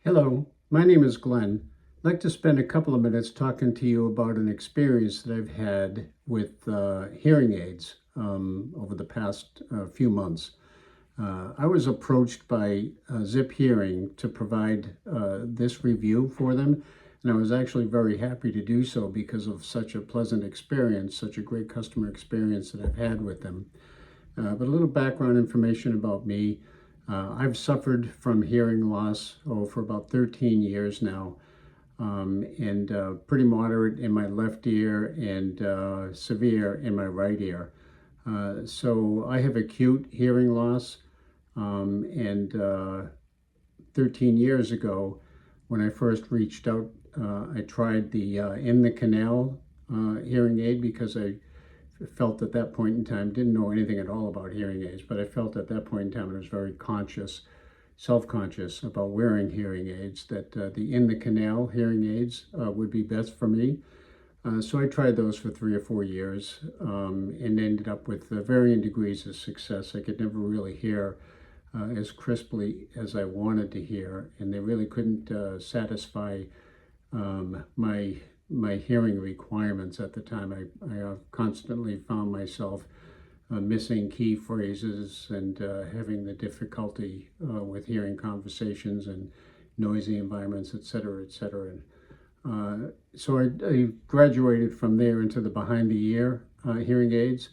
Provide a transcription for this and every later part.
Hello, my name is Glenn. I'd like to spend a couple of minutes talking to you about an experience that I've had with hearing aids over the past few months. I was approached by ZipHearing to provide this review for them, and I was actually very happy to do so because of such a pleasant experience, such a great customer experience that I've had with them. But a little background information about me. I've suffered from hearing loss for about 13 years now, and pretty moderate in my left ear and severe in my right ear. So I have acute hearing loss, and 13 years ago, when I first reached out, I tried the in-the-canal hearing aid because I felt at that point in time, didn't know anything at all about hearing aids, but I felt at that point in time I was very conscious, self-conscious about wearing hearing aids, that the in-the-canal hearing aids would be best for me. So I tried those for 3 or 4 years and ended up with varying degrees of success. I could never really hear as crisply as I wanted to hear, and they really couldn't satisfy my hearing requirements at the time. I constantly found myself missing key phrases and having the difficulty with hearing conversations and noisy environments, etc., etc. So I graduated from there into the behind the ear hearing aids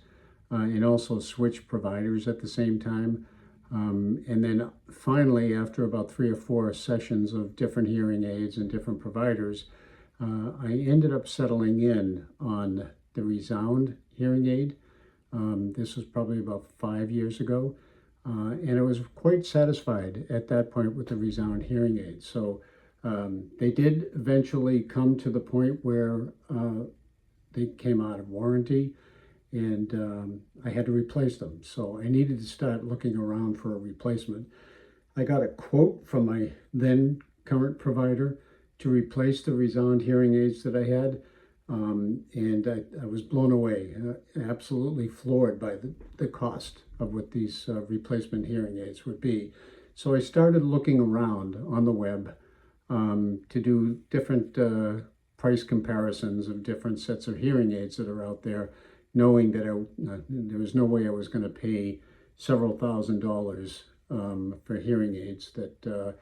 and also switched providers at the same time. And then finally, after about 3 or 4 sessions of different hearing aids and different providers, I ended up settling in on the ReSound hearing aid. This was probably about 5 years ago, and I was quite satisfied at that point with the ReSound hearing aid. So they did eventually come to the point where they came out of warranty, and I had to replace them. So I needed to start looking around for a replacement. I got a quote from my then current provider to replace the ReSound hearing aids that I had, and I was blown away, absolutely floored by the cost of what these replacement hearing aids would be. So I started looking around on the web to do different price comparisons of different sets of hearing aids that are out there, knowing that there was no way I was going to pay several $1,000s for hearing aids that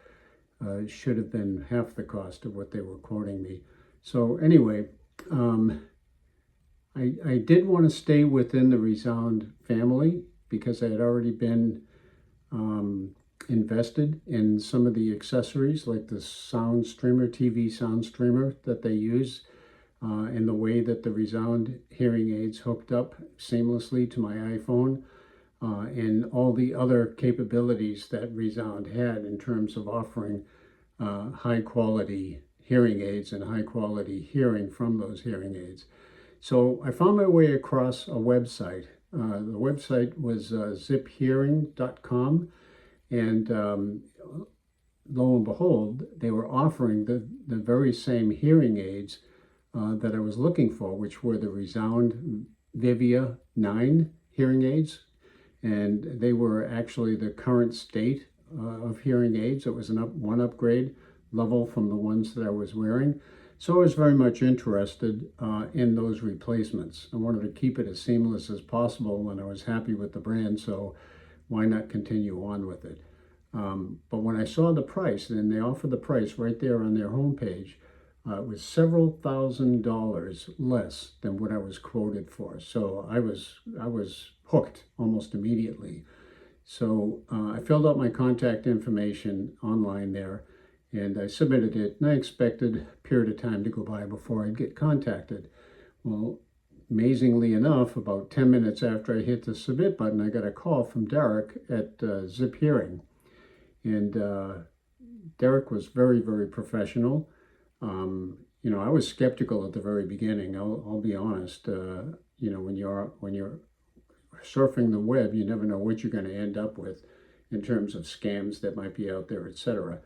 should have been half the cost of what they were quoting me. So anyway, I did want to stay within the ReSound family because I had already been invested in some of the accessories like the sound streamer, TV sound streamer that they use, and the way that the ReSound hearing aids hooked up seamlessly to my iPhone. And all the other capabilities that ReSound had in terms of offering high quality hearing aids and high quality hearing from those hearing aids. So I found my way across a website. The website was ZipHearing.com, and lo and behold, they were offering the very same hearing aids that I was looking for, which were the ReSound Vivia 9 hearing aids. And they were actually the current state of hearing aids. It was one upgrade level from the ones that I was wearing. So I was very much interested in those replacements. I wanted to keep it as seamless as possible, and I was happy with the brand, so why not continue on with it? But when I saw the price, and they offered the price right there on their homepage, it was several $1,000s less than what I was quoted for. So I was hooked almost immediately. So I filled out my contact information online there, and I submitted it, and I expected a period of time to go by before I'd get contacted. Well, amazingly enough, about 10 minutes after I hit the submit button, I got a call from Derrick at ZipHearing. And Derrick was very, very professional. I was skeptical at the very beginning. I'll be honest. When you're surfing the web, you never know what you're going to end up with in terms of scams that might be out there, etc.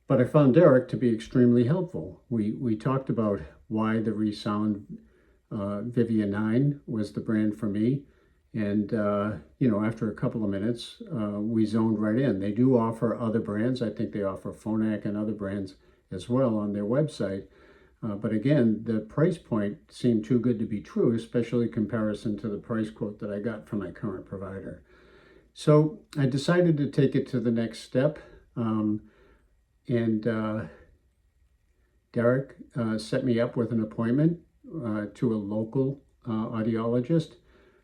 But I found Derrick to be extremely helpful. We talked about why the ReSound Vivia 9 was the brand for me, And, after a couple of minutes, we zoned right in. They do offer other brands. I think they offer Phonak and other brands as well on their website. But again, the price point seemed too good to be true, especially in comparison to the price quote that I got from my current provider. So I decided to take it to the next step. And Derrick set me up with an appointment to a local audiologist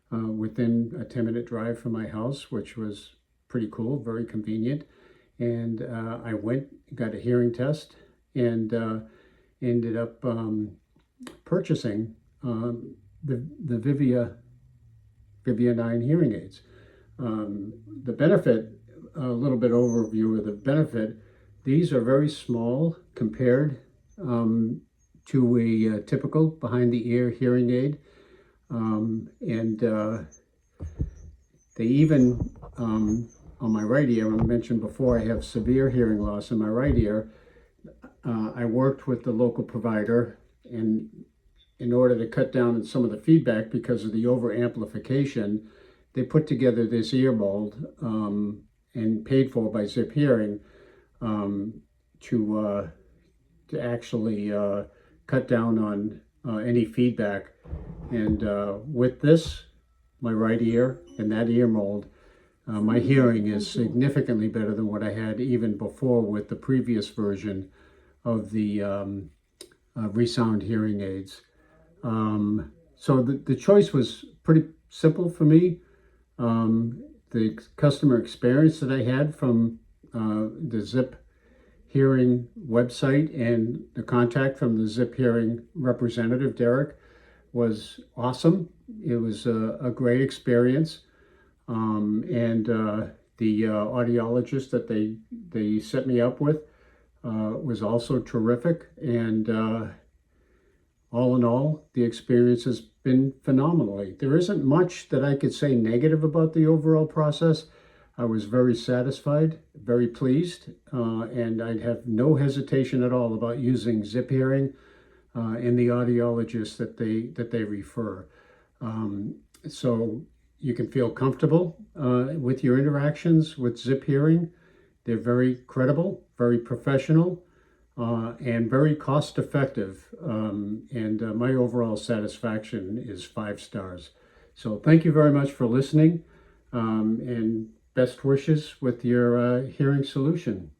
within a 10-minute drive from my house, which was pretty cool, very convenient. And I went, got a hearing test, and ended up purchasing the Vivia 9 hearing aids. The benefit, a little bit overview of the benefit, these are very small compared to a typical behind-the-ear hearing aid. And they even, on my right ear, I mentioned before, I have severe hearing loss in my right ear. I worked with the local provider, and in order to cut down on some of the feedback because of the over amplification, they put together this ear mold and paid for by ZipHearing to actually cut down on any feedback. And with this, my right ear and that ear mold, my hearing is significantly better than what I had even before with the previous version of the ReSound hearing aids. So the choice was pretty simple for me. The customer experience that I had from the ZipHearing website and the contact from the ZipHearing representative, Derrick, was awesome. It was a great experience. And the audiologist that they set me up with was also terrific. And all in all, the experience has been phenomenal. There isn't much that I could say negative about the overall process. I was very satisfied, very pleased, and I'd have no hesitation at all about using ZipHearing and the audiologist that they refer. So you can feel comfortable with your interactions with ZipHearing. They're very credible, very professional, and very cost effective. And my overall satisfaction is 5 stars. So thank you very much for listening, and best wishes with your hearing solution.